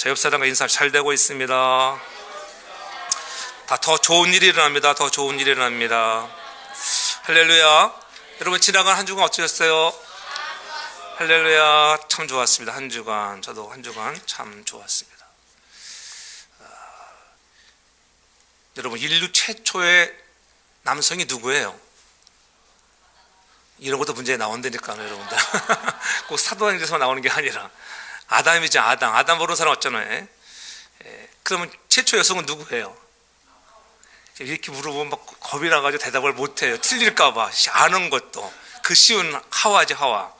저 옆 사람과 인사 잘 되고 있습니다. 다 더 좋은 일이 일어납니다. 더 좋은 일이 일어납니다. 할렐루야. 여러분 지나간 한 주간 어떠셨어요? 할렐루야. 참 좋았습니다. 한 주간 저도 한 주간 참 좋았습니다. 여러분 인류 최초의 남성이 누구예요? 이런 것도 문제에 나온다니까요, 여러분들. 꼭 사도행전에서 나오는 게 아니라 아담이죠. 아담 모르는 사람 없잖아요. 그러면 최초 여성은 누구예요? 이렇게 물어보면 막 겁이 나가지고 대답을 못해요. 틀릴까봐. 아는 것도 그 쉬운 하와지, 하와.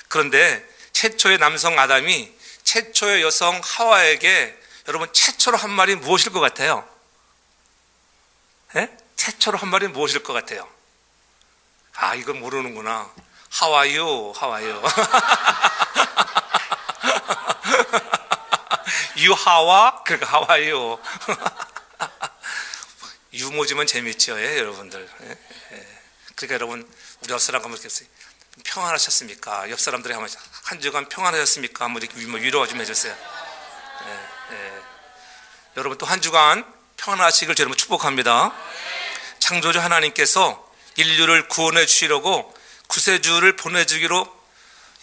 그런데 최초의 남성 아담이 최초의 여성 하와에게 여러분 최초로 한 말이 무엇일 것 같아요? 최초로 한 말이 무엇일 것 같아요? 아, 이건 모르는구나. 하와요. 유하와? 그러니까 하와요. 유모지면 재밌죠, 여러분들. 그러니까 여러분, 우리 옆 사람 한번 이렇게 평안하셨습니까? 옆 사람들이 한 주간 평안하셨습니까? 한번 이렇게 위로 좀 해주세요. 여러분 또 한 주간 평안하시길 여러분 축복합니다. 창조주 하나님께서 인류를 구원해 주시려고 구세주를 보내주기로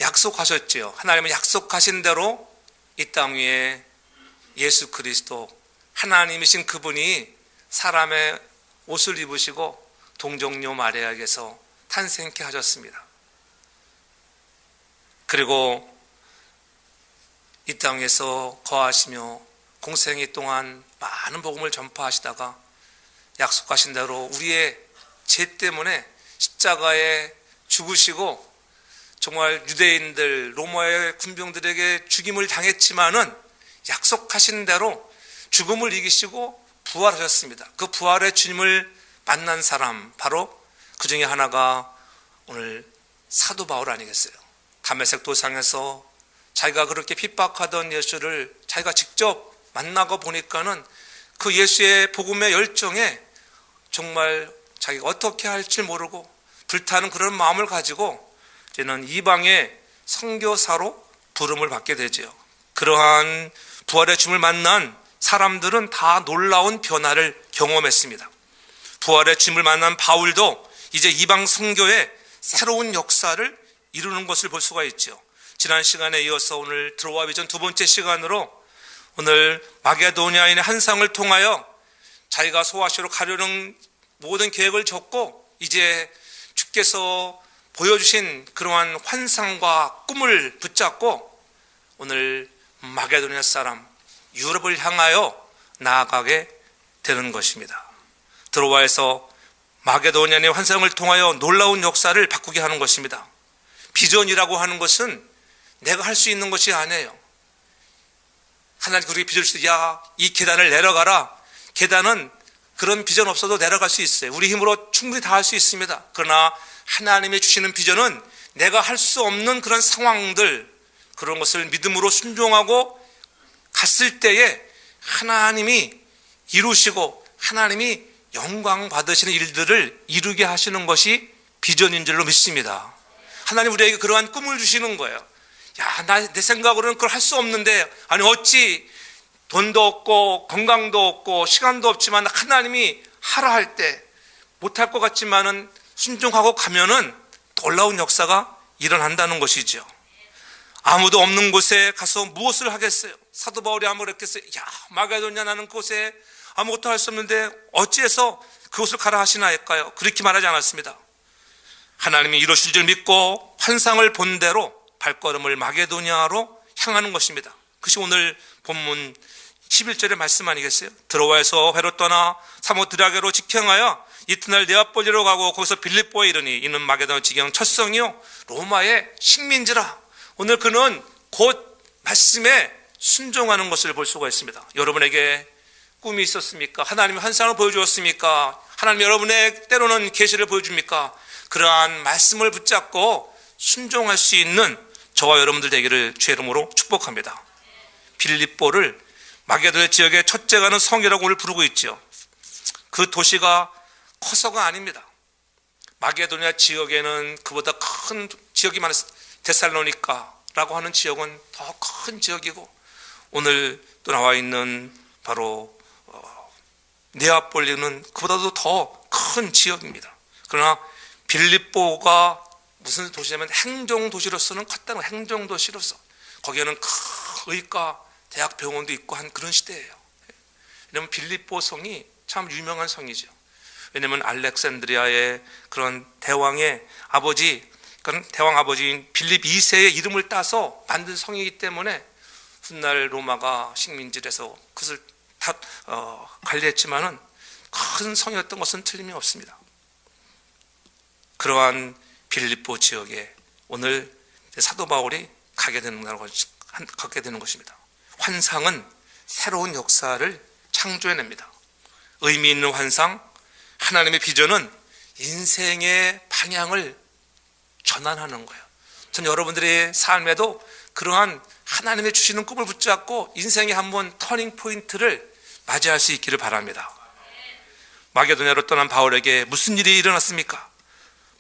약속하셨지요. 하나님은 약속하신 대로 이 땅 위에 예수 그리스도 하나님이신 그분이 사람의 옷을 입으시고 동정녀 마리아에게서 탄생케 하셨습니다. 그리고 이 땅에서 거하시며 공생애 동안 많은 복음을 전파하시다가 약속하신 대로 우리의 죄 때문에 십자가에 죽으시고 정말 유대인들 로마의 군병들에게 죽임을 당했지만은 약속하신 대로 죽음을 이기시고 부활하셨습니다. 그 부활의 주님을 만난 사람 바로 그 중에 하나가 오늘 사도 바울 아니겠어요? 다메섹 도상에서 자기가 그렇게 핍박하던 예수를 자기가 직접 만나고 보니까는 그 예수의 복음의 열정에 정말 자기가 어떻게 할지 모르고 불타는 그런 마음을 가지고 이제는 이방의 선교사로 부름을 받게 되죠. 그러한 부활의 주님을 만난 사람들은 다 놀라운 변화를 경험했습니다. 부활의 주님을 만난 바울도 이제 이방 선교에 새로운 역사를 이루는 것을 볼 수가 있죠. 지난 시간에 이어서 오늘 드로아 비전 두 번째 시간으로 오늘 마게도니아인의 환상을 통하여 자기가 소아시아로 가려는 모든 계획을 적고 이제 주께서 보여주신 그러한 환상과 꿈을 붙잡고 오늘 마게도니아 사람 유럽을 향하여 나아가게 되는 것입니다. 드로아에서 마게도니아의 환상을 통하여 놀라운 역사를 바꾸게 하는 것입니다. 비전이라고 하는 것은 내가 할 수 있는 것이 아니에요. 하나님 우리에게 비전을 주시되 이 계단을 내려가라. 계단은 그런 비전 없어도 내려갈 수 있어요. 우리 힘으로 충분히 다 할 수 있습니다. 그러나 하나님이 주시는 비전은 내가 할 수 없는 그런 상황들, 그런 것을 믿음으로 순종하고 갔을 때에 하나님이 이루시고 하나님이 영광 받으시는 일들을 이루게 하시는 것이 비전인 줄로 믿습니다. 하나님 우리에게 그러한 꿈을 주시는 거예요. 내 생각으로는 그걸 할 수 없는데, 아니 어찌 돈도 없고 건강도 없고 시간도 없지만 하나님이 하라 할 때 못할 것 같지만은 순종하고 가면은 놀라운 역사가 일어난다는 것이죠. 아무도 없는 곳에 가서 무엇을 하겠어요? 사도 바울이 아무리 했겠어요? 마게도냐라는 곳에 아무것도 할 수 없는데 어찌해서 그곳을 가라 하시나 할까요? 그렇게 말하지 않았습니다. 하나님이 이루실 줄 믿고 환상을 본 대로 발걸음을 마게도냐로 향하는 것입니다. 그것이 오늘 본문 11절의 말씀 아니겠어요? 드로아에서 회로 떠나 사모드라게로 직행하여 이튿날 네아폴리로 가고 거기서 빌립보에 이르니 이는 마게도냐 지경 첫성이요 로마의 식민지라. 오늘 그는 곧 말씀에 순종하는 것을 볼 수가 있습니다. 여러분에게 꿈이 있었습니까? 하나님이 환상을 보여주었습니까? 하나님 여러분의 때로는 계시를 보여줍니까? 그러한 말씀을 붙잡고 순종할 수 있는 저와 여러분들 되기를 주의 이름으로 축복합니다. 빌립보를 마게도냐 지역의 첫째 가는 성이라고 오늘 부르고 있죠. 그 도시가 커서가 아닙니다. 마게도냐 지역에는 그보다 큰 지역이 많았습니다. 데살로니카라고 하는 지역은 더 큰 지역이고 오늘 또 나와 있는 바로 네아폴리는 그보다도 더 큰 지역입니다. 그러나 빌립보가 무슨 도시냐면 행정도시로서는 컸다는 거예요. 행정도시로서 거기에는 큰 의과 대학 병원도 있고 한 그런 시대예요. 왜냐하면 빌립보 성이 참 유명한 성이죠. 왜냐하면 알렉산드리아의 그런 대왕의 아버지, 그런 대왕 아버지인 빌립 2세의 이름을 따서 만든 성이기 때문에 훗날 로마가 식민지에서 그것을 다 관리했지만은 큰 성이었던 것은 틀림이 없습니다. 그러한 빌립보 지역에 오늘 사도 바울이 가게 되는 것입니다. 환상은 새로운 역사를 창조해냅니다. 의미 있는 환상, 하나님의 비전은 인생의 방향을 전환하는 거예요. 전 여러분들의 삶에도 그러한 하나님의 주시는 꿈을 붙잡고 인생의 한번 터닝 포인트를 맞이할 수 있기를 바랍니다. 마게도냐로 떠난 바울에게 무슨 일이 일어났습니까?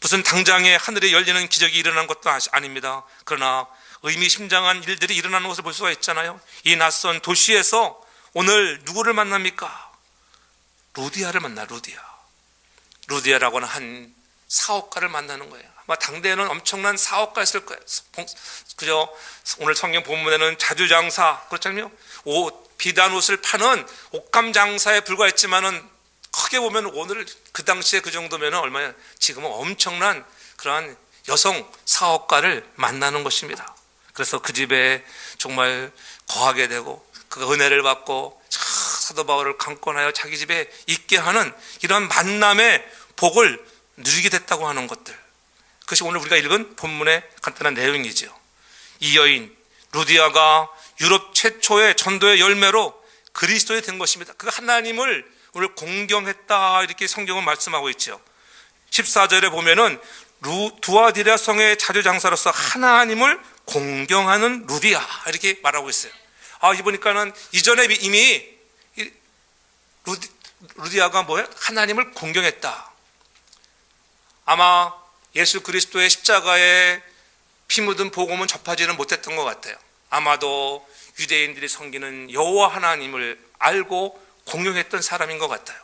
무슨 당장에 하늘에 열리는 기적이 일어난 것도 아닙니다. 그러나 의미심장한 일들이 일어나는 것을 볼 수가 있잖아요. 이 낯선 도시에서 오늘 누구를 만납니까? 루디아를 만나. 루디아라고 하는 한 사업가를 만나는 거예요. 아마 당대에는 엄청난 사업가였을 거예요. 그죠? 오늘 성경 본문에는 자주장사, 그렇잖아요. 비단 옷을 파는 옷감 장사에 불과했지만은 크게 보면 오늘 그 당시에 그 정도면 얼마냐? 지금은 엄청난 그러한 여성 사업가를 만나는 것입니다. 그래서 그 집에 정말 거하게 되고 그 은혜를 받고 사도 바울을 강권하여 자기 집에 있게 하는 이런 만남의 복을 누리게 됐다고 하는 것들, 그것이 오늘 우리가 읽은 본문의 간단한 내용이죠. 이 여인 루디아가 유럽 최초의 전도의 열매로 그리스도에 된 것입니다. 그 하나님을 오늘 공경했다, 이렇게 성경은 말씀하고 있죠. 14절에 보면은 두아디라 성의 자주장사로서 하나님을 공경하는 루디아, 이렇게 말하고 있어요. 이 보니까는 이전에 이미 루디아가 뭐예요? 하나님을 공경했다. 아마 예수 그리스도의 십자가에 피 묻은 복음은 접하지는 못했던 것 같아요. 아마도 유대인들이 섬기는 여호와 하나님을 알고 공경했던 사람인 것 같아요.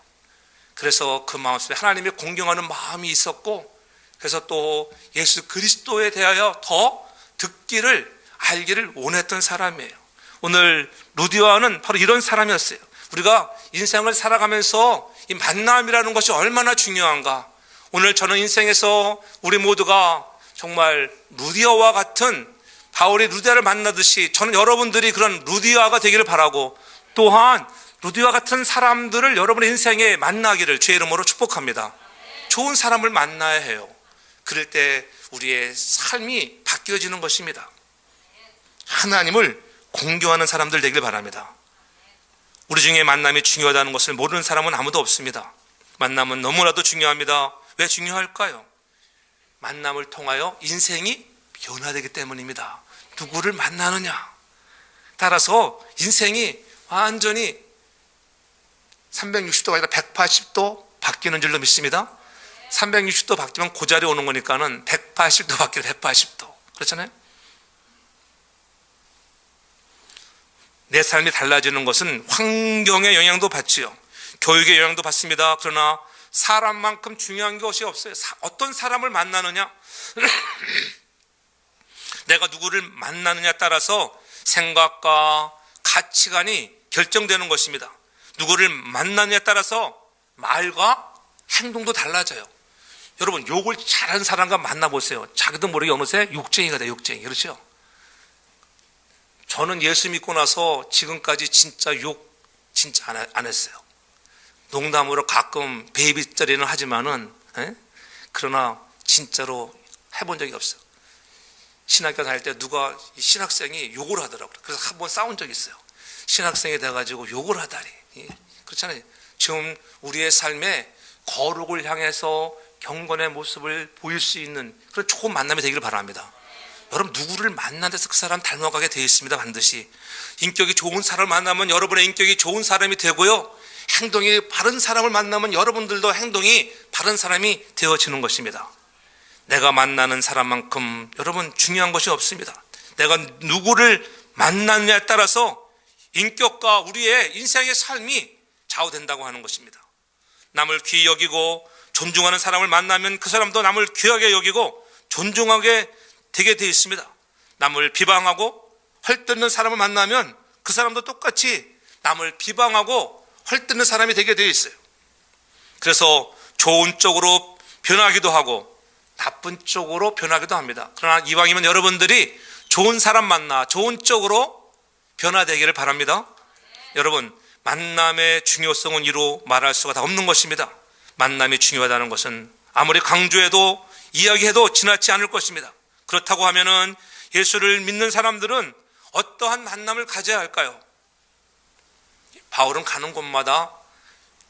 그래서 그 마음속에 하나님의 공경하는 마음이 있었고, 그래서 또 예수 그리스도에 대하여 더 듣기를 알기를 원했던 사람이에요. 오늘 루디아는 바로 이런 사람이었어요. 우리가 인생을 살아가면서 이 만남이라는 것이 얼마나 중요한가. 오늘 저는 인생에서 우리 모두가 정말 루디아와 같은, 바울이 루디아를 만나듯이 저는 여러분들이 그런 루디아가 되기를 바라고, 또한 루디아 같은 사람들을 여러분의 인생에 만나기를 주의 이름으로 축복합니다. 좋은 사람을 만나야 해요. 그럴 때 우리의 삶이 바뀌어지는 것입니다. 하나님을 공경하는 사람들 되길 바랍니다. 우리 중에 만남이 중요하다는 것을 모르는 사람은 아무도 없습니다. 만남은 너무나도 중요합니다. 왜 중요할까요? 만남을 통하여 인생이 변화되기 때문입니다. 누구를 만나느냐 따라서 인생이 완전히 360도가 아니라 180도 바뀌는 줄로 믿습니다. 360도 바뀌면 그 자리에 오는 거니까는 180도 바뀌면 180도. 그렇잖아요? 내 삶이 달라지는 것은 환경의 영향도 받지요. 교육의 영향도 받습니다. 그러나 사람만큼 중요한 것이 없어요. 어떤 사람을 만나느냐, 내가 누구를 만나느냐에 따라서 생각과 가치관이 결정되는 것입니다. 누구를 만나느냐에 따라서 말과 행동도 달라져요. 여러분, 욕을 잘하는 사람과 만나보세요. 자기도 모르게 어느새 욕쟁이가 돼요. 욕쟁이. 그렇죠? 저는 예수 믿고 나서 지금까지 진짜 욕 진짜 안 했어요. 농담으로 가끔 베이비짜리는 하지만은, 그러나 진짜로 해본 적이 없어요. 신학교 다닐 때 누가 신학생이 욕을 하더라고요. 그래서 한번 싸운 적이 있어요. 신학생이 돼가지고 욕을 하다니. 그렇잖아요. 지금 우리의 삶에 거룩을 향해서 경건의 모습을 보일 수 있는 그런 좋은 만남이 되기를 바랍니다. 여러분, 누구를 만난 데서 그 사람 닮아가게 되어 있습니다. 반드시 인격이 좋은 사람을 만나면 여러분의 인격이 좋은 사람이 되고요, 행동이 바른 사람을 만나면 여러분들도 행동이 바른 사람이 되어지는 것입니다. 내가 만나는 사람만큼 여러분 중요한 것이 없습니다. 내가 누구를 만나느냐에 따라서 인격과 우리의 인생의 삶이 좌우된다고 하는 것입니다. 남을 귀히 여기고 존중하는 사람을 만나면 그 사람도 남을 귀하게 여기고 존중하게 되게 되어 있습니다. 남을 비방하고 헐뜯는 사람을 만나면 그 사람도 똑같이 남을 비방하고 헐뜯는 사람이 되게 되어 있어요. 그래서 좋은 쪽으로 변하기도 하고 나쁜 쪽으로 변하기도 합니다. 그러나 이왕이면 여러분들이 좋은 사람 만나 좋은 쪽으로 변화되기를 바랍니다. 여러분, 만남의 중요성은 이루 말할 수가 다 없는 것입니다. 만남이 중요하다는 것은 아무리 강조해도 이야기해도 지나치 않을 것입니다. 그렇다고 하면은 예수를 믿는 사람들은 어떠한 만남을 가져야 할까요? 바울은 가는 곳마다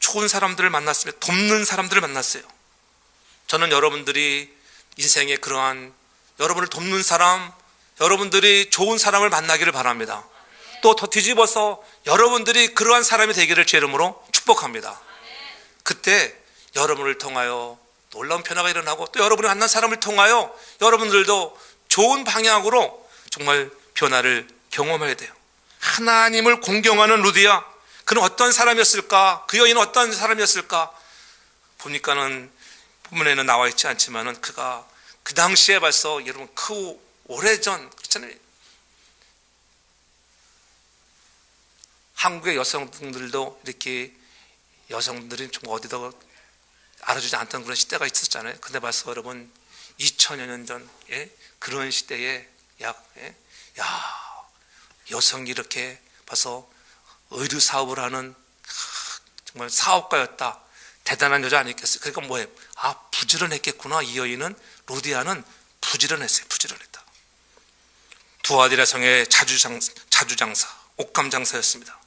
좋은 사람들을 만났으며 돕는 사람들을 만났어요. 저는 여러분들이 인생에 그러한 여러분을 돕는 사람, 여러분들이 좋은 사람을 만나기를 바랍니다. 또 더 뒤집어서 여러분들이 그러한 사람이 되기를 제 이름으로 축복합니다. 그때 여러분을 통하여 놀라운 변화가 일어나고 또 여러분이 만난 사람을 통하여 여러분들도 좋은 방향으로 정말 변화를 경험해야 돼요. 하나님을 공경하는 루디아, 그는 어떤 사람이었을까? 그 여인은 어떤 사람이었을까? 보니까는 본문에는 나와 있지 않지만은 그가 그 당시에 벌써 여러분 그 오래전 그렇잖아요. 한국의 여성들도 이렇게 여성들이 좀 어디다가 알아주지 않던 그런 시대가 있었잖아요. 근데 벌써 여러분 2000여 년 전 그런 시대에 여성이 이렇게 벌써 의류 사업을 하는 정말 사업가였다. 대단한 여자 아니겠어요? 그러니까 뭐예요? 부지런했겠구나. 이 여인은 루디아는 부지런했어요. 부지런했다. 두아디라 성의 자주장사, 옷감장사였습니다.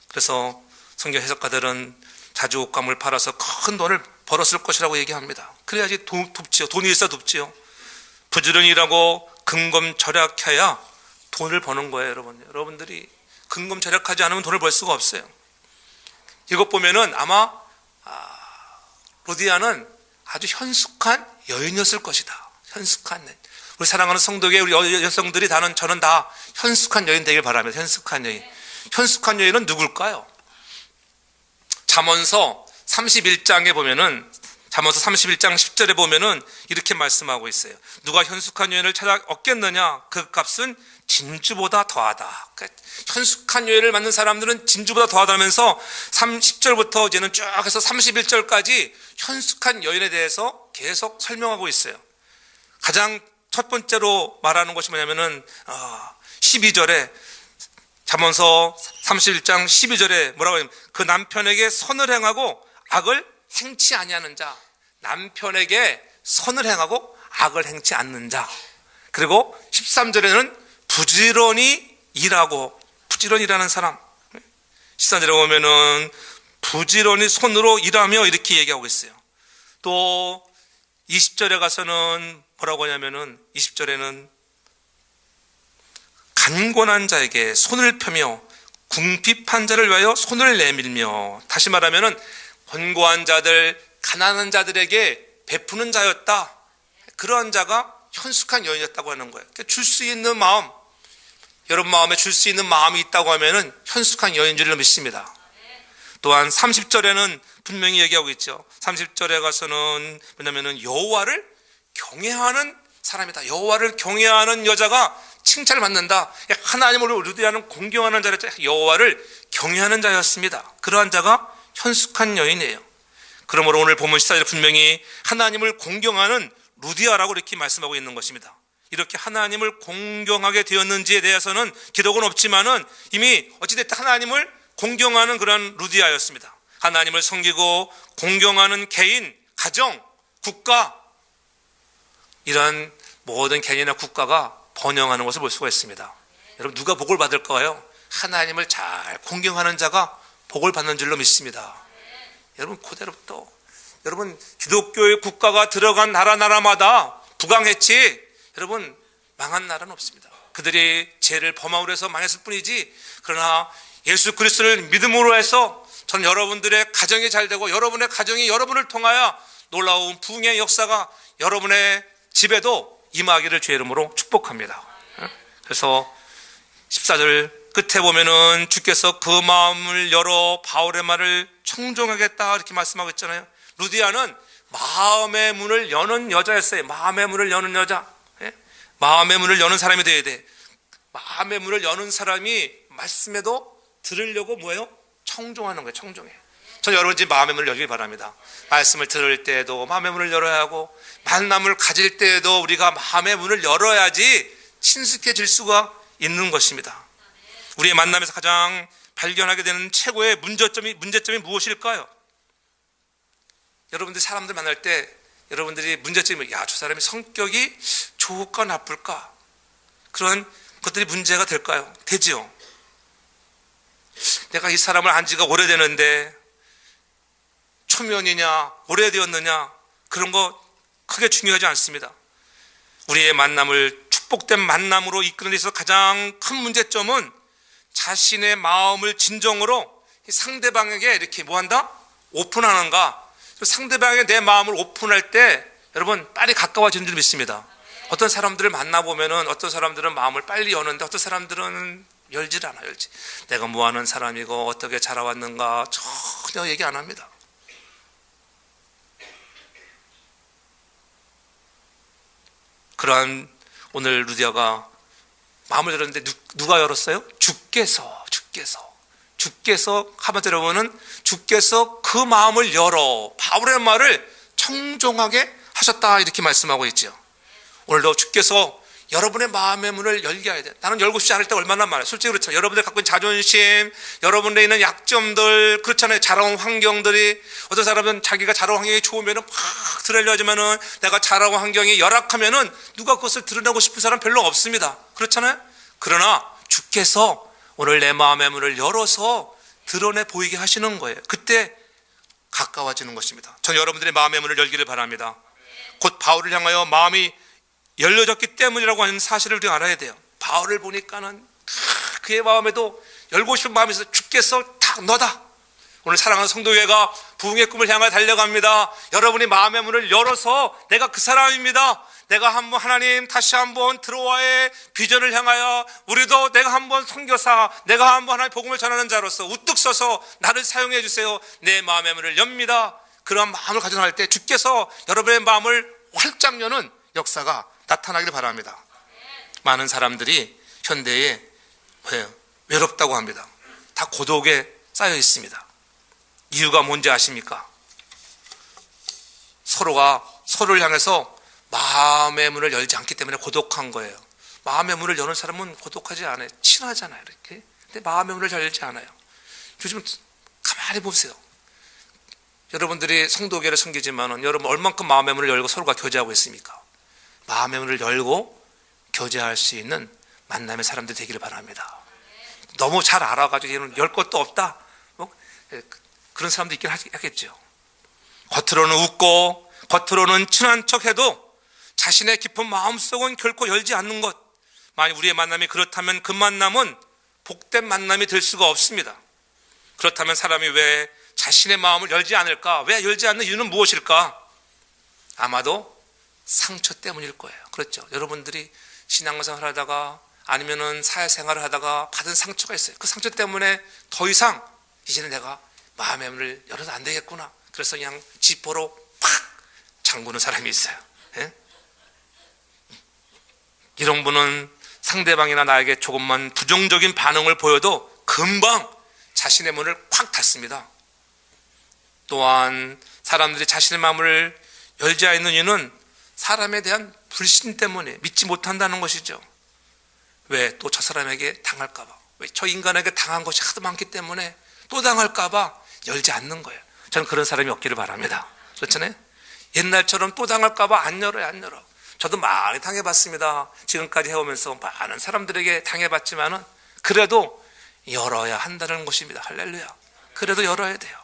그래서 성경 해석가들은 자주 옷감을 팔아서 큰 돈을 벌었을 것이라고 얘기합니다. 그래야지 돕지요. 돈이 있어 돕지요. 부지런히 일하고 근검절약해야 돈을 버는 거예요, 여러분. 여러분들이 근검절약하지 않으면 돈을 벌 수가 없어요. 이것 보면은 아마 루디아는 아주 현숙한 여인이었을 것이다. 현숙한 여인. 우리 사랑하는 성도계 우리 여성들이 저는 다 현숙한 여인 되길 바랍니다. 현숙한 여인. 현숙한 여인은 누굴까요? 잠언서 31장에 보면은 잠언서 31장 10절에 보면은 이렇게 말씀하고 있어요. 누가 현숙한 여인을 찾아 얻겠느냐? 그 값은 진주보다 더하다. 그러니까 현숙한 여인을 만난 사람들은 진주보다 더하다면서 10절부터 이제는 쭉 해서 31절까지 현숙한 여인에 대해서 계속 설명하고 있어요. 가장 첫 번째로 말하는 것이 뭐냐면은 12절에 잠언서 31장 12절에 뭐라고 하냐면 그 남편에게 선을 행하고 악을 행치 아니하는 자. 남편에게 선을 행하고 악을 행치 않는 자. 그리고 13절에는 부지런히 일하고 부지런히 일하는 사람. 13절에 보면은 부지런히 손으로 일하며 이렇게 얘기하고 있어요. 또 20절에 가서는 뭐라고 하냐면은 20절에는 간곤한 자에게 손을 펴며 궁핍한 자를 위하여 손을 내밀며, 다시 말하면은 권고한 자들, 가난한 자들에게 베푸는 자였다. 그러한 자가 현숙한 여인이었다고 하는 거예요. 줄 수 있는 마음, 여러분 마음에 줄 수 있는 마음이 있다고 하면은 현숙한 여인인 줄로 믿습니다. 또한 30절에는 분명히 얘기하고 있죠. 30절에 가서는 뭐냐면은 여호와를 경외하는 사람이다. 여호와를 경외하는 여자가 칭찬을 받는다. 하나님을 루디아는 공경하는 자였죠. 여호와를 경외하는 자였습니다. 그러한 자가 현숙한 여인이에요. 그러므로 오늘 본문 14절에 분명히 하나님을 공경하는 루디아라고 이렇게 말씀하고 있는 것입니다. 이렇게 하나님을 공경하게 되었는지에 대해서는 기록은 없지만은 이미 어찌됐든 하나님을 공경하는 그런 루디아였습니다. 하나님을 섬기고 공경하는 개인, 가정, 국가, 이런 모든 개인이나 국가가 번영하는 것을 볼 수가 있습니다. 여러분 누가 복을 받을까요? 하나님을 잘 공경하는 자가 복을 받는 줄로 믿습니다. 여러분 그대로부터 여러분 기독교의 국가가 들어간 나라마다 부강했지 여러분 망한 나라는 없습니다. 그들이 죄를 범함으로 해서 망했을 뿐이지, 그러나 예수 그리스도를 믿음으로 해서 저는 여러분들의 가정이 잘 되고 여러분의 가정이 여러분을 통하여 놀라운 부흥의 역사가 여러분의 집에도 임하기를 주의 이름으로 축복합니다. 그래서 14절 끝에 보면은 주께서 그 마음을 열어 바울의 말을 청종하겠다 이렇게 말씀하고 있잖아요. 루디아는 마음의 문을 여는 여자였어요. 마음의 문을 여는 여자. 예? 마음의 문을 여는 사람이 돼야 돼. 마음의 문을 여는 사람이 말씀에도 들으려고 뭐예요? 청종하는 거예요. 청종해. 전 여러분 지금 마음의 문을 열길 바랍니다. 말씀을 들을 때에도 마음의 문을 열어야 하고, 만남을 가질 때에도 우리가 마음의 문을 열어야지 친숙해질 수가 있는 것입니다. 우리의 만남에서 가장 발견하게 되는 최고의 문제점이 무엇일까요? 여러분들 사람들 만날 때 여러분들이 문제점이, 야, 저 사람이 성격이 좋을까 나쁠까, 그런 것들이 문제가 될까요? 되지요. 내가 이 사람을 안 지가 오래되는데 초면이냐 오래되었느냐, 그런 거 크게 중요하지 않습니다. 우리의 만남을 축복된 만남으로 이끄는 데 있어서 가장 큰 문제점은 자신의 마음을 진정으로 상대방에게 이렇게 뭐한다? 오픈하는가. 상대방에게 내 마음을 오픈할 때 여러분 빨리 가까워지는 줄 믿습니다. 어떤 사람들을 만나보면은 어떤 사람들은 마음을 빨리 여는데 어떤 사람들은 열질 않아. 내가 뭐하는 사람이고 어떻게 자라왔는가 전혀 얘기 안 합니다. 그러한 오늘 루디아가 마음을 열었는데 누가 열었어요? 주께서 한마디로 여러분은 주께서 그 마음을 열어 바울의 말을 청종하게 하셨다 이렇게 말씀하고 있죠. 오늘도 주께서 여러분의 마음의 문을 열게 해야 돼. 나는 열고 싶지 않을 때 얼마나 많아요. 솔직히 그렇잖아요. 여러분들 갖고 있는 자존심, 여러분들에 있는 약점들, 그렇잖아요. 자라온 환경들이, 어떤 사람은 자기가 자라온 환경이 좋으면 막 들으려 하지만은 내가 자라온 환경이 열악하면은 누가 그것을 드러내고 싶은 사람 별로 없습니다. 그렇잖아요. 그러나 주께서 오늘 내 마음의 문을 열어서 드러내 보이게 하시는 거예요. 그때 가까워지는 것입니다. 전 여러분들의 마음의 문을 열기를 바랍니다. 곧 바울을 향하여 마음이 열려졌기 때문이라고 하는 사실을 우리가 알아야 돼요. 바울을 보니까는 그의 마음에도 열고 싶은 마음이 있어서 주께서 딱 너다. 오늘 사랑하는 성도회가 부흥의 꿈을 향해 달려갑니다. 여러분이 마음의 문을 열어서 내가 그 사람입니다. 내가 한번 하나님 다시 한번 들어와의 비전을 향하여 우리도 내가 한번 선교사, 내가 한번 하나님 복음을 전하는 자로서 우뚝 서서 나를 사용해 주세요. 내 마음의 문을 엽니다. 그런 마음을 가지고 날 때 주께서 여러분의 마음을 활짝 여는 역사가 나타나기를 바랍니다. 많은 사람들이 현대에 외롭다고 합니다. 다 고독에 쌓여 있습니다. 이유가 뭔지 아십니까? 서로가 서로를 향해서 마음의 문을 열지 않기 때문에 고독한 거예요. 마음의 문을 여는 사람은 고독하지 않아요. 친하잖아요, 이렇게. 근데 마음의 문을 열지 않아요. 요즘 가만히 보세요. 여러분들이 성도교회를 섬기지만은 여러분 얼만큼 마음의 문을 열고 서로가 교제하고 있습니까? 마음의 문을 열고 교제할 수 있는 만남의 사람들이 되기를 바랍니다. 너무 잘 알아가지고 얘는 열 것도 없다, 그런 사람도 있긴 하겠죠. 겉으로는 웃고 겉으로는 친한 척해도 자신의 깊은 마음속은 결코 열지 않는 것, 만약 우리의 만남이 그렇다면 그 만남은 복된 만남이 될 수가 없습니다. 그렇다면 사람이 왜 자신의 마음을 열지 않을까? 왜 열지 않는 이유는 무엇일까? 아마도 상처 때문일 거예요. 그렇죠. 여러분들이 신앙생활을 하다가 아니면은 사회생활을 하다가 받은 상처가 있어요. 그 상처 때문에 더 이상 이제는 내가 마음의 문을 열어도 안 되겠구나. 그래서 그냥 지퍼로 팍 잠그는 사람이 있어요. 예? 이런 분은 상대방이나 나에게 조금만 부정적인 반응을 보여도 금방 자신의 문을 콱 닫습니다. 또한 사람들이 자신의 마음을 열지 않는 이유는 사람에 대한 불신 때문에 믿지 못한다는 것이죠. 왜? 또 저 사람에게 당할까 봐, 왜 저 인간에게 당한 것이 하도 많기 때문에 또 당할까 봐 열지 않는 거예요. 저는 그런 사람이 없기를 바랍니다. 그렇잖아요. 옛날처럼 또 당할까 봐 안 열어. 저도 많이 당해봤습니다. 지금까지 해오면서 많은 사람들에게 당해봤지만은 그래도 열어야 한다는 것입니다. 할렐루야. 그래도 열어야 돼요.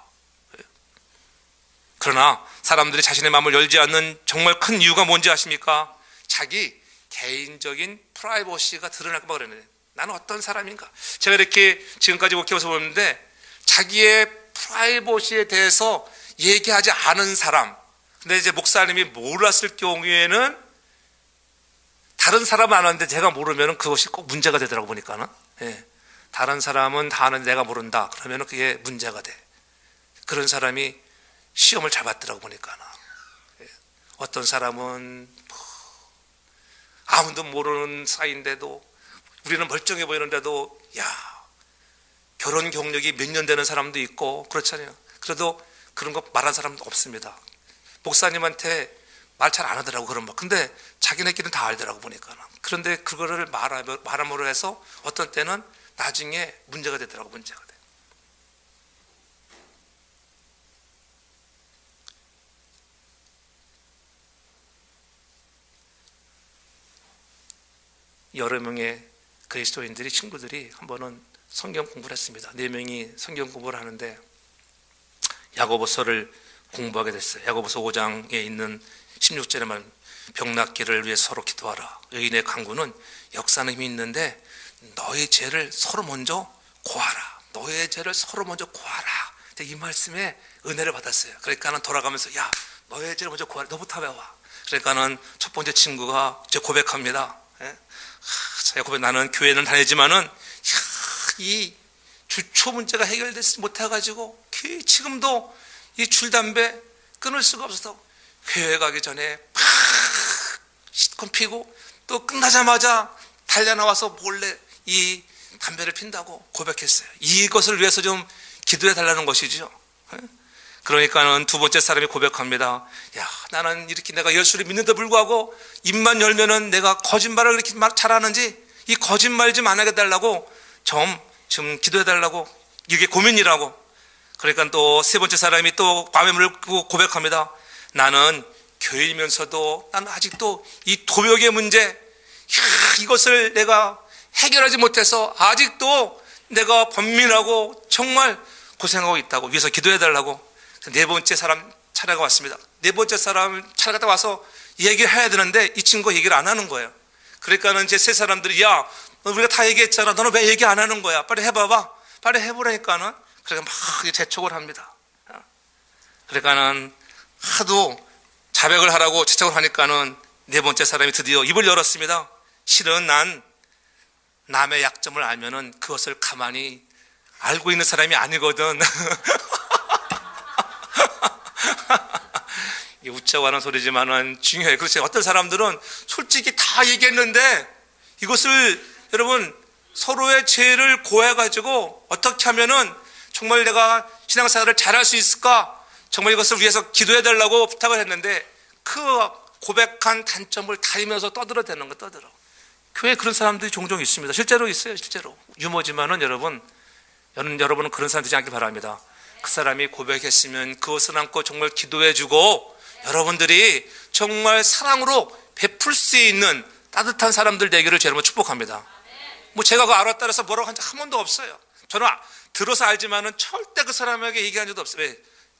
그러나 사람들이 자신의 마음을 열지 않는 정말 큰 이유가 뭔지 아십니까? 자기 개인적인 프라이버시가 드러날까 봐 그러는데, 나는 어떤 사람인가? 제가 이렇게 지금까지 목회해서 보는데 자기의 프라이버시에 대해서 얘기하지 않은 사람, 근데 이제 목사님이 몰랐을 경우에는 다른 사람은 아는데 제가 모르면 그것이 꼭 문제가 되더라고 보니까는. 예. 다른 사람은 다 아는데 내가 모른다. 그러면 그게 문제가 돼. 그런 사람이 시험을 잘 봤더라고 보니까. 어떤 사람은 아무도 모르는 사이인데도 우리는 멀쩡해 보이는데도 결혼 경력이 몇 년 되는 사람도 있고 그렇잖아요. 그래도 그런 거 말한 사람도 없습니다. 목사님한테 말 잘 안 하더라고 그런 말. 근데 자기네끼리는 다 알더라고 보니까. 그런데 그거를 말함으로 해서 어떤 때는 나중에 문제가 되더라고. 문제가 돼. 여러 명의 그리스도인들이 친구들이 한 번은 성경 공부를 했습니다. 4명이 성경 공부를 하는데 야고보서를 공부하게 됐어요. 야고보서 5장에 있는 16절에 말 병 낫기를 위해 서로 기도하라. 의인의 강구는 역사는 힘이 있는데 너의 죄를 서로 먼저 고하라. 너의 죄를 서로 먼저 고하라. 이 말씀에 은혜를 받았어요. 그러니까는 돌아가면서 너의 죄를 먼저 고하라. 너부터 배워. 그러니까는 첫 번째 친구가 이제 고백합니다. 제가 고백, 나는 교회는 다니지만은 이 주초 문제가 해결되지 못해가지고 지금도 이 줄담배 끊을 수가 없어서 교회 가기 전에 팍 시컷 피고 또 끝나자마자 달려나와서 몰래 이 담배를 핀다고 고백했어요. 이것을 위해서 좀 기도해 달라는 것이죠. 그러니까는 두 번째 사람이 고백합니다. 나는 이렇게 내가 예수를 믿는데 불구하고 입만 열면은 내가 거짓말을 그렇게 잘하는지 이 거짓말 좀 안 하게 달라고 좀 기도해 달라고, 이게 고민이라고. 그러니까 또 세 번째 사람이 또 밤에 물을 고백합니다. 나는 교회이면서도 나는 아직도 이 도벽의 문제, 이것을 내가 해결하지 못해서 아직도 내가 번민하고 정말 고생하고 있다고, 위해서 기도해 달라고. 네 번째 사람 차례가 왔습니다. 네 번째 사람 차례가 와서 얘기를 해야 되는데 이 친구가 얘기를 안 하는 거예요. 그러니까는 이제 세 사람들이 우리가 다 얘기했잖아. 너는 왜 얘기 안 하는 거야? 빨리 해봐봐. 빨리 해보라니까는. 그러니까 막 재촉을 합니다. 그러니까는 하도 자백을 하라고 재촉을 하니까는 네 번째 사람이 드디어 입을 열었습니다. 실은 난 남의 약점을 알면은 그것을 가만히 알고 있는 사람이 아니거든. 웃자고 하는 소리지만은 중요해요. 그렇죠. 어떤 사람들은 솔직히 다 얘기했는데 이것을 여러분 서로의 죄를 고해가지고 어떻게 하면은 정말 내가 신앙생활을 잘할 수 있을까? 정말 이것을 위해서 기도해달라고 부탁을 했는데 그 고백한 단점을 다리면서 떠들어대는 거 떠들어. 교회에 그런 사람들이 종종 있습니다. 실제로 있어요. 실제로. 유머지만은 여러분은 그런 사람 되지 않기 바랍니다. 그 사람이 고백했으면 그것을 안고 정말 기도해주고 여러분들이 정말 사랑으로 베풀 수 있는 따뜻한 사람들 되기를 여러분 축복합니다. 제가 그거 알았다 해서 뭐라고 한 적 한 번도 없어요. 저는 들어서 알지만은 절대 그 사람에게 얘기한 적도 없어요. 왜?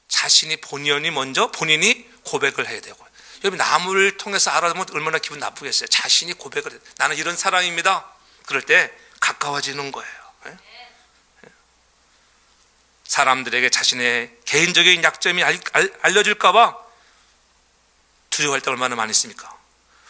자신이 본인이 고백을 해야 되고. 여러분 남을 통해서 알아보면 얼마나 기분 나쁘겠어요. 자신이 고백을 해요. 나는 이런 사람입니다. 그럴 때 가까워지는 거예요. 사람들에게 자신의 개인적인 약점이 알려질까 봐 두려워할 때 얼마나 많이 있습니까?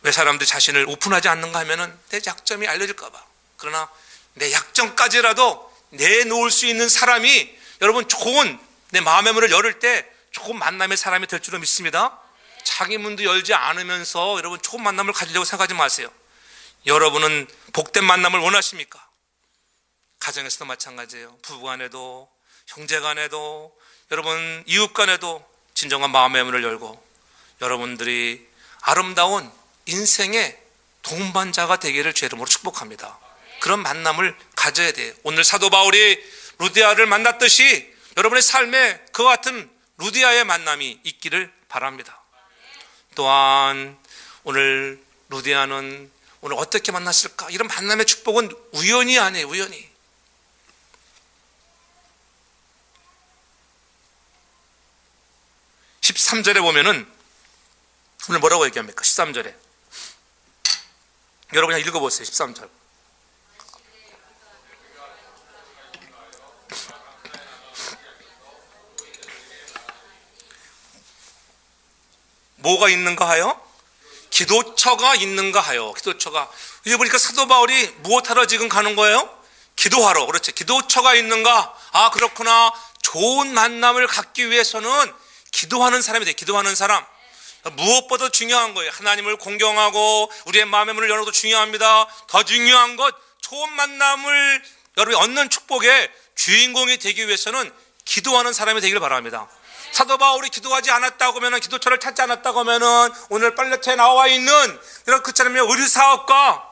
왜 사람들이 자신을 오픈하지 않는가 하면은 내 약점이 알려질까 봐. 그러나 내 약점까지라도 내놓을 수 있는 사람이 여러분 좋은 내 마음의 문을 열을 때 좋은 만남의 사람이 될 줄로 믿습니다. 자기 문도 열지 않으면서 여러분 좋은 만남을 가지려고 생각하지 마세요. 여러분은 복된 만남을 원하십니까? 가정에서도 마찬가지예요. 부부간에도 형제간에도 여러분 이웃간에도 진정한 마음의 문을 열고 여러분들이 아름다운 인생의 동반자가 되기를 주 이름으로 축복합니다. 그런 만남을 가져야 돼요. 오늘 사도 바울이 루디아를 만났듯이 여러분의 삶에 그와 같은 루디아의 만남이 있기를 바랍니다. 또한 오늘 루디아는 오늘 어떻게 만났을까? 이런 만남의 축복은 우연이 아니에요. 우연히. 13절에 보면은 오늘 뭐라고 얘기합니까? 13절에 여러분 그냥 읽어보세요. 13절. 뭐가 있는가 하여? 기도처가 있는가 하여. 기도처가. 여기 보니까 사도 바울이 무엇하러 지금 가는 거예요? 기도하러, 그렇지. 기도처가 있는가? 아, 그렇구나. 좋은 만남을 갖기 위해서는 기도하는 사람이 돼. 기도하는 사람. 무엇보다 중요한 거예요. 하나님을 공경하고 우리의 마음의 문을 여는 것도 중요합니다. 더 중요한 것, 좋은 만남을 여러분이 얻는 축복의 주인공이 되기 위해서는 기도하는 사람이 되기를 바랍니다. 사도 바울이 기도하지 않았다고 하면, 기도처를 찾지 않았다고 하면 오늘 빨래터에 나와 있는 이런 그처럼 의류사업가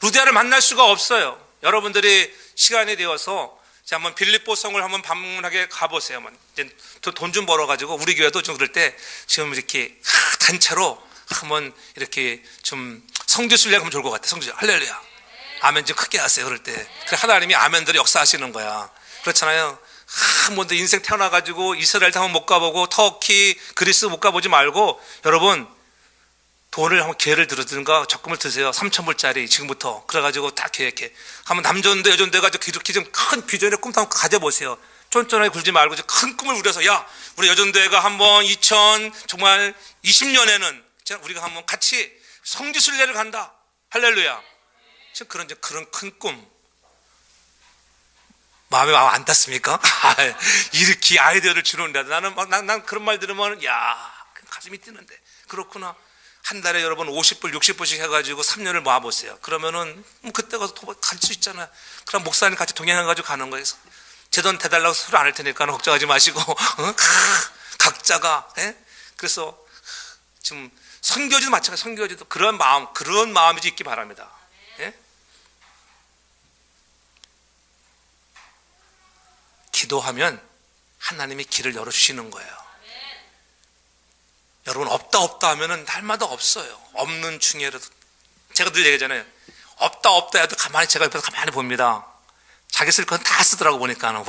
루디아를 만날 수가 없어요. 여러분들이 시간이 되어서 한번 빌립보 성을 한번 방문하게 가보세요. 이제 돈 좀 벌어가지고 우리 교회도 좀 그럴 때 지금 이렇게 단체로 한번 이렇게 좀 성지 순례 가면 좋을 것 같아. 성지 할렐루야. 아멘 좀 크게 하세요. 그럴 때. 그래 하나님이 아멘들이 역사하시는 거야. 그렇잖아요. 한 번도 인생 태어나가지고 이스라엘도 한번 못 가보고 터키, 그리스 못 가보지 말고 여러분 돈을 한번 기회를 들든가 적금을 드세요. 3,000불짜리 지금부터. 그래가지고 다 계획해. 한번 남전도 여전도 해가지고 이렇게 좀 큰 비전의 꿈도 한번 가져보세요. 쫀쫀하게 굴지 말고 큰 꿈을 우려서 야 우리 여전도회가 한번 2000 정말 20년에는 우리가 한번 같이 성지순례를 간다. 할렐루야. 그런 큰 꿈 마음에 안 닿습니까? 이렇게 아이디어를 주는데 난 그런 말 들으면 야 가슴이 뛰는데 그렇구나. 한 달에 여러분 50불 60불씩 해가지고 3년을 모아보세요. 그러면은 그때 가서 갈 수 있잖아요. 그럼 목사님 같이 동행해가지고 가는 거예요. 제 돈 대달라고 소리 안 할 테니까 걱정하지 마시고 각자가 그래서 지금 선교지도 마찬가지. 선교지도 그런 마음이 있기 바랍니다. 기도하면 하나님이 길을 열어주시는 거예요. 여러분 없다 하면은 날마다 없어요. 없는 중에라도 제가 늘 얘기하잖아요. 없다 해도 가만히 제가 옆에서 가만히 봅니다. 자기 쓸 건 다 쓰더라고 보니까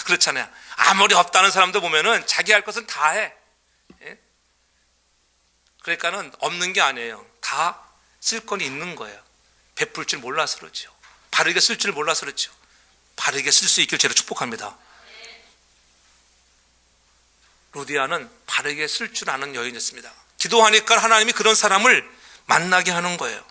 그렇잖아요. 아무리 없다는 사람도 보면은 자기 할 것은 다 해. 그러니까는 없는 게 아니에요. 다 쓸 건 있는 거예요. 베풀 줄 몰라서 그렇죠. 바르게 쓸 줄 몰라서 그렇죠. 바르게 쓸 수 있길 제가 축복합니다. 루디아는 바르게 쓸 줄 아는 여인이었습니다. 기도하니까 하나님이 그런 사람을 만나게 하는 거예요.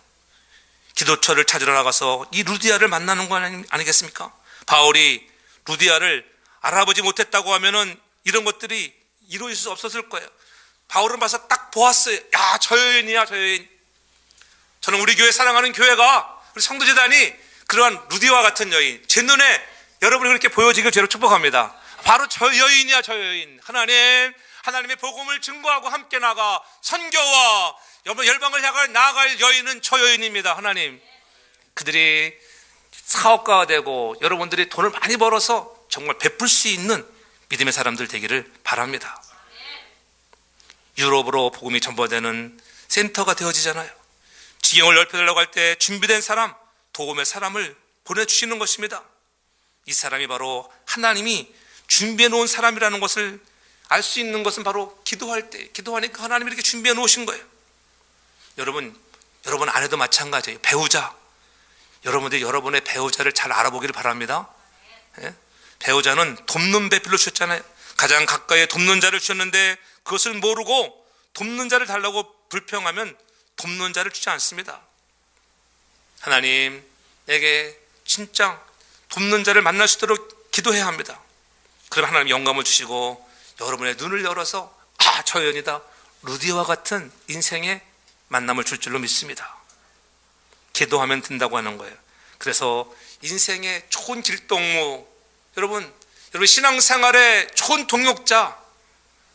기도처를 찾으러 나가서 이 루디아를 만나는 거 아니겠습니까? 바울이 루디아를 알아보지 못했다고 하면은 이런 것들이 이루어질 수 없었을 거예요. 바울은 봐서 딱 보았어요. 야, 저 여인이야, 저 여인. 저는 우리 교회 사랑하는 교회가 우리 성도재단이 그러한 루디아와 같은 여인, 제 눈에 여러분이 그렇게 보여지길 죄로 축복합니다. 바로 저 여인이야, 저 여인. 하나님의 복음을 증거하고 함께 나가 선교와 열방을 향해 나아갈 여인은 저 여인입니다. 하나님, 그들이 사업가가 되고 여러분들이 돈을 많이 벌어서 정말 베풀 수 있는 믿음의 사람들 되기를 바랍니다. 유럽으로 복음이 전파되는 센터가 되어지잖아요. 지경을 넓혀달라고 할 때 준비된 사람, 도움의 사람을 보내주시는 것입니다. 이 사람이 바로 하나님이 준비해 놓은 사람이라는 것을 알 수 있는 것은 바로 기도할 때, 기도하니까 하나님이 이렇게 준비해 놓으신 거예요. 여러분 아내도 마찬가지예요. 배우자, 여러분들이 여러분의 배우자를 잘 알아보기를 바랍니다. 배우자는 돕는 배필로 주셨잖아요. 가장 가까이에 돕는 자를 주셨는데 그것을 모르고 돕는 자를 달라고 불평하면 돕는 자를 주지 않습니다. 하나님에게 진짜 돕는 자를 만날 수 있도록 기도해야 합니다. 그럼 하나님 영감을 주시고 여러분의 눈을 열어서 저 여인이다, 루디아와 같은 인생의 만남을 줄 줄로 믿습니다. 기도하면 된다고 하는 거예요. 그래서 인생의 좋은 길동무, 여러분 신앙생활의 좋은 동역자,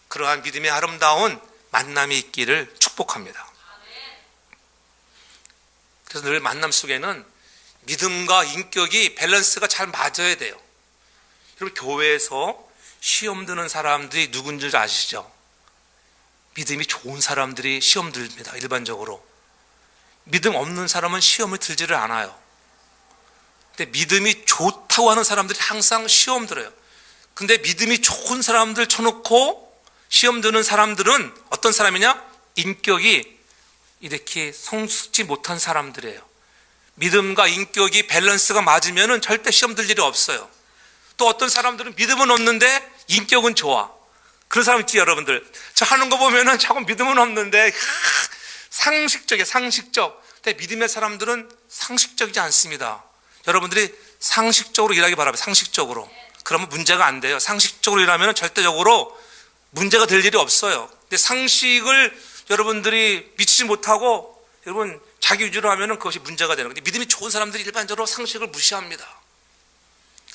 그러한 믿음의 아름다운 만남이 있기를 축복합니다. 그래서 늘 만남 속에는 믿음과 인격이 밸런스가 잘 맞아야 돼요. 여러분 교회에서 시험 드는 사람들이 누군지 아시죠? 믿음이 좋은 사람들이 시험 듭니다. 일반적으로 믿음 없는 사람은 시험을 들지를 않아요. 근데 믿음이 좋다고 하는 사람들이 항상 시험 들어요. 근데 믿음이 좋은 사람들 쳐놓고 시험 드는 사람들은 어떤 사람이냐? 인격이 이렇게 성숙지 못한 사람들이에요. 믿음과 인격이 밸런스가 맞으면 절대 시험 들 일이 없어요. 또 어떤 사람들은 믿음은 없는데 인격은 좋아. 그런 사람 있지 여러분들. 저 하는 거 보면은 자꾸 믿음은 없는데 상식적. 근데 믿음의 사람들은 상식적이지 않습니다. 여러분들이 상식적으로 일하기 바랍니다. 상식적으로. 그러면 문제가 안 돼요. 상식적으로 일하면 절대적으로 문제가 될 일이 없어요. 근데 상식을 여러분들이 미치지 못하고 여러분 자기 위주로 하면 그것이 문제가 되는 거예요. 믿음이 좋은 사람들이 일반적으로 상식을 무시합니다.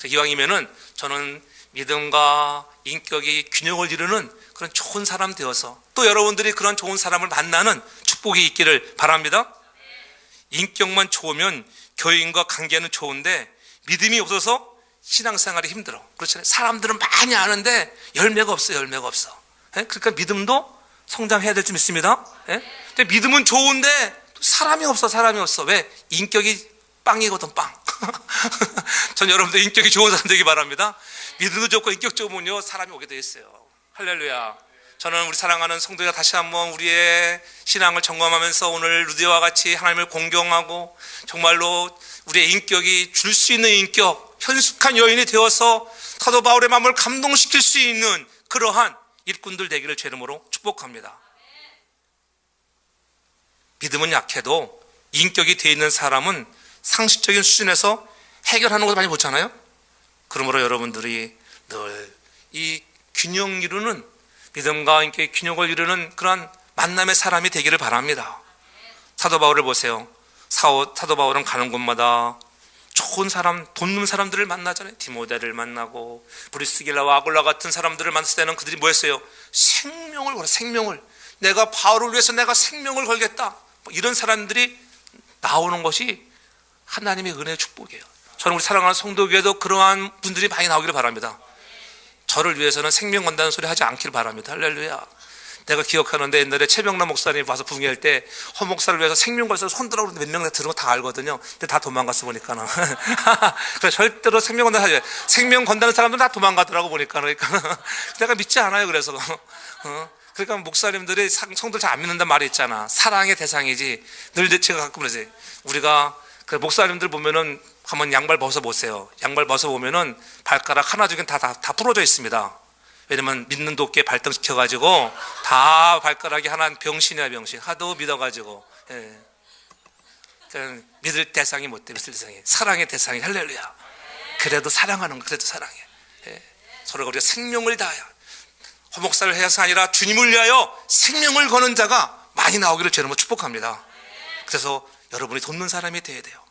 이왕이면은 저는 믿음과 인격이 균형을 이루는 그런 좋은 사람 되어서 또 여러분들이 그런 좋은 사람을 만나는 축복이 있기를 바랍니다. 인격만 좋으면 교인과 관계는 좋은데 믿음이 없어서 신앙생활이 힘들어. 그렇잖아요. 사람들은 많이 아는데 열매가 없어요. 열매가 없어. 그러니까 믿음도 성장해야 될 줄 믿습니다. 근데 믿음은 좋은데 사람이 없어. 사람이 없어. 왜? 인격이 빵이거든. 빵. 전 여러분들 인격이 좋은 사람 되기 바랍니다. 믿음도 좋고 인격 좋으면요 사람이 오게 돼 있어요. 할렐루야. 저는 우리 사랑하는 성도가 다시 한번 우리의 신앙을 점검하면서 오늘 루디와 같이 하나님을 공경하고 정말로 우리의 인격이 줄 수 있는 인격, 현숙한 여인이 되어서 사도 바울의 마음을 감동시킬 수 있는 그러한 일꾼들 되기를 주 이름으로 축복합니다. 믿음은 약해도 인격이 되어 있는 사람은 상식적인 수준에서 해결하는 것을 많이 보잖아요. 그러므로 여러분들이 늘 이 균형 이루는 믿음과 인격의 균형을 이루는 그런 만남의 사람이 되기를 바랍니다. 사도 바울을 보세요. 사도 바울은 가는 곳마다 좋은 사람, 돕는 사람들을 만나잖아요. 디모데를 만나고 브리스길라와 아굴라 같은 사람들을 만났을 때는 그들이 뭐 했어요? 생명을 걸어. 생명을. 내가 바울을 위해서 내가 생명을 걸겠다. 이런 사람들이 나오는 것이 하나님의 은혜의 축복이에요. 저는 우리 사랑하는 성도교회도 그러한 분들이 많이 나오기를 바랍니다. 저를 위해서는 생명 건다는 소리 하지 않기를 바랍니다. 할렐루야. 내가 기억하는데 옛날에 최병남 목사님이 와서 붕괴할 때 허 목사를 위해서 생명 걸어서 손들어 그러는데 몇 명 들은 거 다 알거든요. 근데 다 도망갔어 보니까는. 그래서 절대로 생명 건다 하지. 생명 건다는 사람들은 다 도망가더라고 보니까. 그러니까 내가 믿지 않아요. 그래서 그러니까 목사님들이 성도를 잘 안 믿는단 말이 있잖아. 사랑의 대상이지. 늘 제가 가끔 그러지. 우리가 그 목사님들 보면은 한번 양발 벗어보세요. 양발 벗어보면은 발가락 하나 중엔 다 부러져 있습니다. 왜냐면 믿는 도끼에 발등시켜가지고 다 발가락이 하나는 병신이야. 병신. 하도 믿어가지고. 믿을 대상이 못 돼. 믿을 대상이. 사랑의 대상이. 할렐루야. 그래도 사랑하는 거. 그래도 사랑해. 서로가 우리가 생명을 다하여 허목사를 해서 아니라 주님을 위하여 생명을 거는 자가 많이 나오기를 주님으로 축복합니다. 그래서 여러분이 돕는 사람이 되어야 돼요.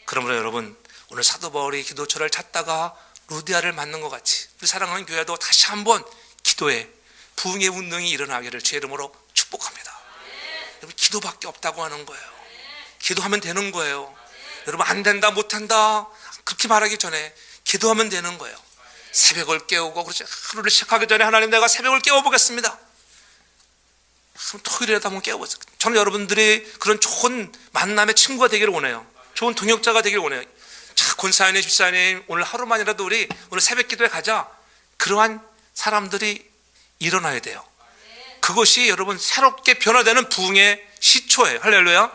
그러므로 여러분 오늘 사도 바울이 기도처를 찾다가 루디아를 만난 것 같이 우리 사랑하는 교회도 다시 한번 기도에 부흥의 운동이 일어나기를 주의 이름으로 축복합니다. 여러분 기도밖에 없다고 하는 거예요. 기도하면 되는 거예요. 여러분 안 된다 못한다 그렇게 말하기 전에 기도하면 되는 거예요. 새벽을 깨우고 그렇지 하루를 시작하기 전에 하나님 내가 새벽을 깨워보겠습니다. 토요일에도 한번 깨워보세요. 저는 여러분들이 그런 좋은 만남의 친구가 되기를 원해요. 좋은 동역자가 되기를 원해요. 자, 권사님, 집사님 오늘 하루만이라도 우리 오늘 새벽 기도에 가자. 그러한 사람들이 일어나야 돼요. 그것이 여러분 새롭게 변화되는 부흥의 시초예요. 할렐루야.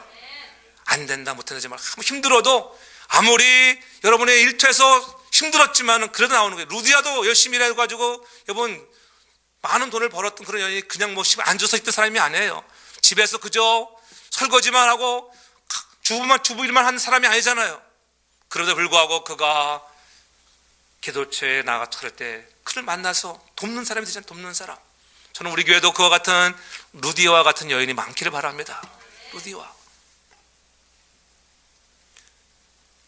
안 된다 못한다지 말 힘들어도 아무리 여러분의 일터에서 힘들었지만 그래도 나오는 거예요. 루디아도 열심히 일해가지고 여러분 많은 돈을 벌었던 그런 여인이 그냥 뭐 앉아서 있던 사람이 아니에요. 집에서 그저 설거지만 하고 주부 일만 하는 사람이 아니잖아요. 그럼에도 불구하고 그가 기도처에 나가서 그럴 때 그를 만나서 돕는 사람이 되잖아요. 돕는 사람. 저는 우리 교회도 그와 같은 루디와 같은 여인이 많기를 바랍니다. 루디와.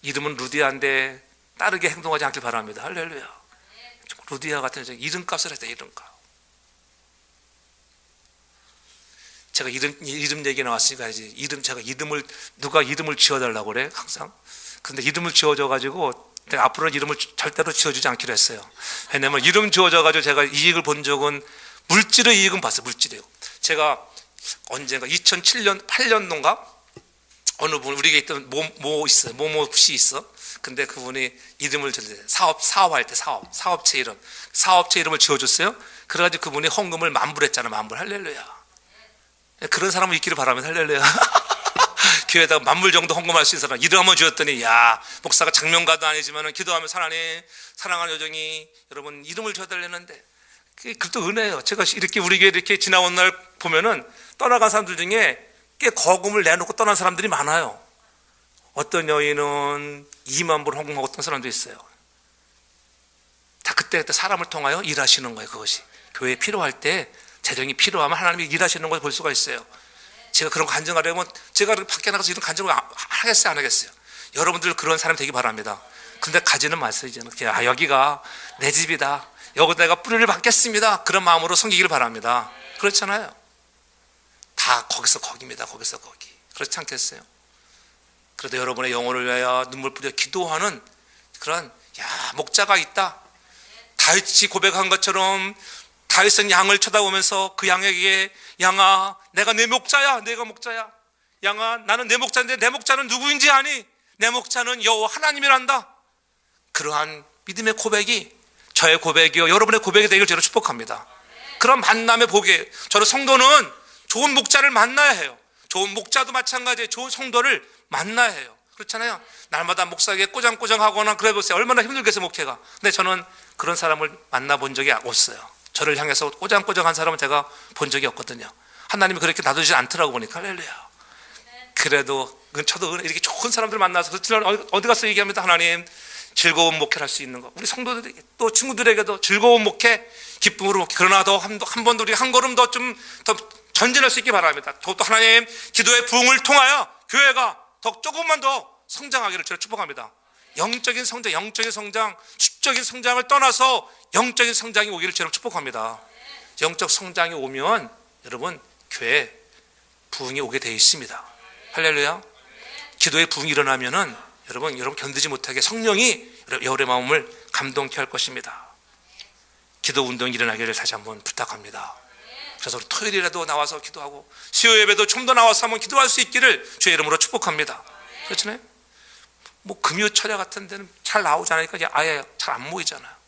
이름은 루디아인데 따르게 행동하지 않길 바랍니다. 할렐루야. 루디아 같은 이름값을 했다. 이름값. 제가 이름 얘기 나왔으니까 이제 제가 누가 이름을 지어달라고 그래 항상. 근데 이름을 지어줘가지고 앞으로는 이름을 절대로 지어주지 않기로 했어요. 왜냐면 이름 지어줘가지고 제가 이익을 본 적은 물질의 이익은 봤어요. 물질이요. 제가 언젠가 2007년 8년도인가 어느 분 우리가 있던 모모 씨 있어. 근데 그분이 이름을 사업할 때 사업체 이름을 지어줬어요. 그래가지고 그분이 헌금을 만불했잖아. 만불. 할렐루야. 그런 사람은 있기를 바라면 할렐루야. 교회에다가 만불 정도 헌금할 수 있는 사람 이름 한번 지었더니 야 목사가 장면가도 아니지만 기도하면서 하나님 사랑하는 여정이 여러분 이름을 지어달라는데 그것도 은혜예요. 제가 이렇게 우리 교회 이렇게 지나온 날 보면은 떠나간 사람들 중에 꽤 거금을 내놓고 떠난 사람들이 많아요. 어떤 여인은 2만 불 헌금 먹었던 사람도 있어요. 다 그때 사람을 통하여 일하시는 거예요. 그것이 교회에 필요할 때, 재정이 필요하면 하나님이 일하시는 걸 볼 수가 있어요. 제가 그런 거 간증하려면 제가 밖에 나가서 이런 간증을 하겠어요, 안 하겠어요? 여러분들 그런 사람 되기 바랍니다. 근데 가지는 마세요. 이제는 그냥 여기가 내 집이다, 여기 내가 뿌리를 받겠습니다, 그런 마음으로 섬기기를 바랍니다. 그렇잖아요. 다 거기서 거기입니다. 거기서 거기. 그렇지 않겠어요? 그래도 여러분의 영혼을 위하여 눈물 뿌려 기도하는 그런 목자가 있다. 다윗이 고백한 것처럼 다윗은 양을 쳐다보면서 그 양에게, 양아 내가 내 목자야, 내가 목자야. 양아 나는 내 목자인데 내 목자는 누구인지 아니? 내 목자는 여호와 하나님이란다. 그러한 믿음의 고백이 저의 고백이요 여러분의 고백이 되기를 저로 축복합니다. 그런 만남의 복이에요. 저는 성도는 좋은 목자를 만나야 해요. 좋은 목자도 마찬가지예요. 좋은 성도를 만나야 해요. 그렇잖아요. 날마다 목사에게 꼬장꼬장 하거나 그래 보세요. 얼마나 힘들겠어요, 목회가. 근데 저는 그런 사람을 만나본 적이 없어요. 저를 향해서 꼬장꼬장한 사람은 제가 본 적이 없거든요. 하나님이 그렇게 놔두지 않더라고 보니까. 할렐루야. 그래도 저도 이렇게 좋은 사람들 만나서 어디 가서 얘기합니다. 하나님 즐거운 목회를 할 수 있는 거, 우리 성도들에게 또 친구들에게도 즐거운 목회, 기쁨으로 목회. 그러나 더 한 번 더 우리 한 걸음 더 좀 더 전진할 수 있기 바랍니다. 또 하나님 기도의 부흥을 통하여 교회가 더 조금만 더 성장하기를 저를 축복합니다. 영적인 성장, 수적인 성장을 떠나서 영적인 성장이 오기를 저를 축복합니다. 영적 성장이 오면 여러분 교회에 부흥이 오게 되어 있습니다. 할렐루야. 기도의 부흥이 일어나면은 여러분 견디지 못하게 성령이 여러분의 마음을 감동케 할 것입니다. 기도 운동이 일어나기를 다시 한번 부탁합니다. 그래서 우리 토요일이라도 나와서 기도하고 수요 예배도 좀 더 나와서 한번 기도할 수 있기를 주의 이름으로 축복합니다. 그렇잖아요. 뭐 금요 철야 같은 데는 잘 나오지 않으니까 아예 잘 안 모이잖아요.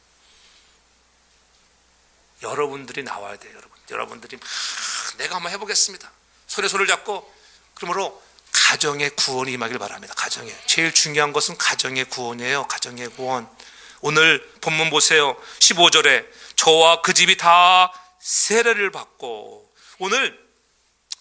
여러분들이 나와야 돼요. 여러분들이 내가 한번 해보겠습니다. 손에 손을 잡고, 그러므로 가정의 구원이 임하길 바랍니다. 가정에 제일 중요한 것은 가정의 구원이에요. 가정의 구원. 오늘 본문 보세요. 15절에 저와 그 집이 다 세례를 받고, 오늘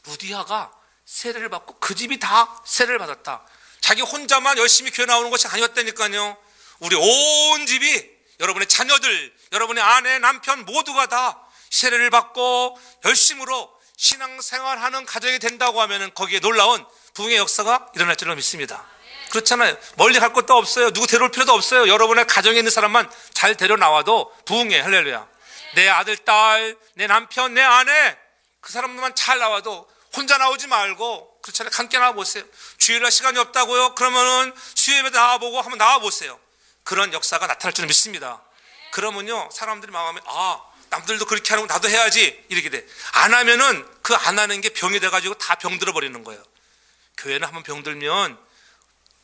루디아가 세례를 받고 그 집이 다 세례를 받았다. 자기 혼자만 열심히 교회 나오는 것이 아니었다니까요. 우리 온 집이, 여러분의 자녀들, 여러분의 아내, 남편 모두가 다 세례를 받고 열심으로 신앙생활하는 가정이 된다고 하면 거기에 놀라운 부흥의 역사가 일어날 줄로 믿습니다. 그렇잖아요. 멀리 갈 것도 없어요. 누구 데려올 필요도 없어요. 여러분의 가정에 있는 사람만 잘 데려 나와도 부흥해. 할렐루야. 내 아들, 딸, 내 남편, 내 아내, 그 사람들만 잘 나와도 혼자 나오지 말고, 그렇잖아요. 함께 나와보세요. 주일날 시간이 없다고요? 그러면은 수요예배 나와보고 한번 나와보세요. 그런 역사가 나타날 줄 믿습니다. 그러면요 사람들이 마음에 남들도 그렇게 하는 거 나도 해야지 이렇게 돼. 안 하면은 그 안 하는 게 병이 돼가지고 다 병들어 버리는 거예요. 교회는 한번 병들면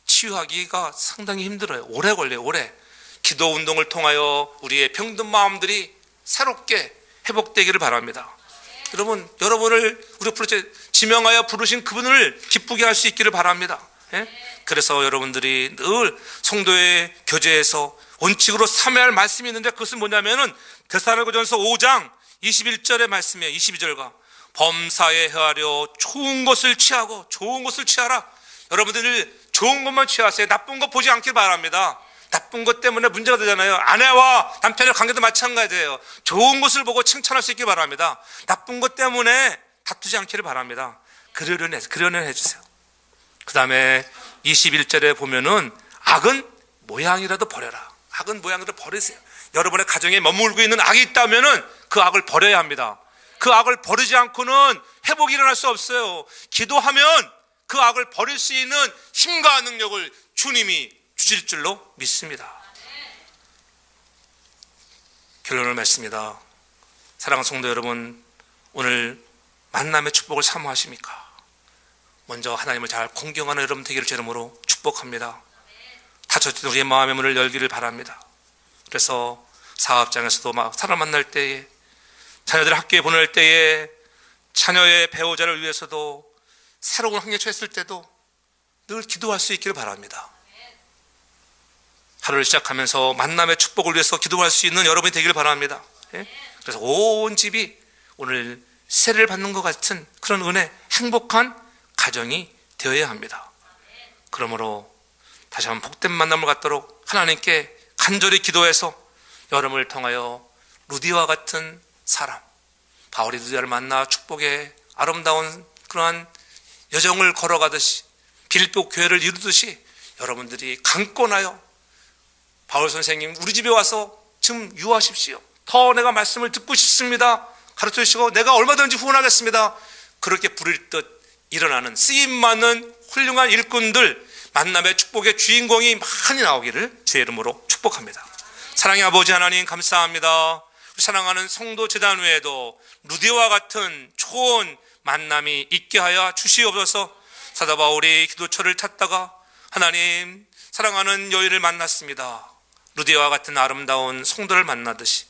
치유하기가 상당히 힘들어요. 오래 걸려요. 오래. 기도 운동을 통하여 우리의 병든 마음들이 새롭게 회복되기를 바랍니다. 여러분, 여러분을 우리 지명하여 부르신 그분을 기쁘게 할 수 있기를 바랍니다. 예? 그래서 여러분들이 늘 성도의 교제에서 원칙으로 삼아야 할 말씀이 있는데, 그것은 뭐냐면은 데살로니가전서 5장 21절의 말씀이에요. 22절과 범사에 헤아려 좋은 것을 취하고, 좋은 것을 취하라. 여러분들 좋은 것만 취하세요. 나쁜 것 보지 않길 바랍니다. 나쁜 것 때문에 문제가 되잖아요. 아내와 남편의 관계도 마찬가지예요. 좋은 것을 보고 칭찬할 수 있길 바랍니다. 나쁜 것 때문에 다투지 않기를 바랍니다. 그러려니 해주세요. 그 다음에 21절에 보면은 악은 모양이라도 버려라. 악은 모양이라도 버리세요. 여러분의 가정에 머물고 있는 악이 있다면은 그 악을 버려야 합니다. 그 악을 버리지 않고는 회복이 일어날 수 없어요. 기도하면 그 악을 버릴 수 있는 힘과 능력을 주님이 주실 줄로 믿습니다. 결론을 맺습니다. 사랑하는 성도 여러분, 오늘 만남의 축복을 사모하십니까? 먼저 하나님을 잘 공경하는 여러분 되기를 제 이름으로 축복합니다. 닫혀진 우리의 마음의 문을 열기를 바랍니다. 그래서 사업장에서도 사람 만날 때에, 자녀들 학교에 보낼 때에, 자녀의 배우자를 위해서도, 새로운 환경에 처했을 때도 늘 기도할 수 있기를 바랍니다. 하루를 시작하면서 만남의 축복을 위해서 기도할 수 있는 여러분이 되기를 바랍니다. 그래서 온 집이 오늘 세례를 받는 것 같은 그런 은혜, 행복한 가정이 되어야 합니다. 그러므로 다시 한번 복된 만남을 갖도록 하나님께 간절히 기도해서 여러분을 통하여 루디와 같은 사람, 바울이 루디아를 만나 축복의 아름다운 그러한 여정을 걸어가듯이 빌립보 교회를 이루듯이 여러분들이 강권하여 바울 선생님 우리 집에 와서 좀 유하십시오. 더 내가 말씀을 듣고 싶습니다. 가르쳐 주시고 내가 얼마든지 후원하겠습니다. 그렇게 부릴 듯 일어나는 쓰임받는 훌륭한 일꾼들, 만남의 축복의 주인공이 많이 나오기를 주의 이름으로 축복합니다. 사랑의 아버지 하나님 감사합니다. 사랑하는 성도 재단 외에도 루디와 같은 좋은 만남이 있게 하여 주시옵소서. 사도 바울이 기도처를 찾다가 하나님 사랑하는 여인을 만났습니다. 루디와 같은 아름다운 성도를 만나듯이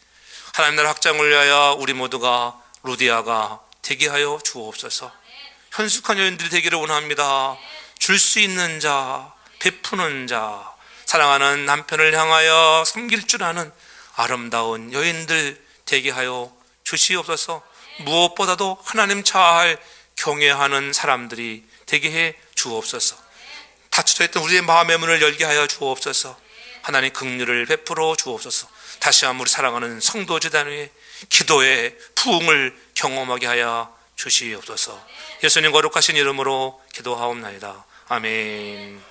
하나님 나라 확장을 위하여 우리 모두가 루디아가 되게 하여 주옵소서. 현숙한 여인들이 되기를 원합니다. 줄 수 있는 자, 베푸는 자, 사랑하는 남편을 향하여 섬길 줄 아는 아름다운 여인들 되게 하여 주시옵소서. 무엇보다도 하나님 잘 경외하는 사람들이 되게 해 주옵소서. 닫혀져 있던 우리의 마음의 문을 열게 하여 주옵소서. 하나님 긍휼을 베풀어 주옵소서. 다시 한번 우리 사랑하는 성도 재단 위에 기도의 부흥을 경험하게 하여 주시옵소서. 예수님 거룩하신 이름으로 기도하옵나이다. 아멘.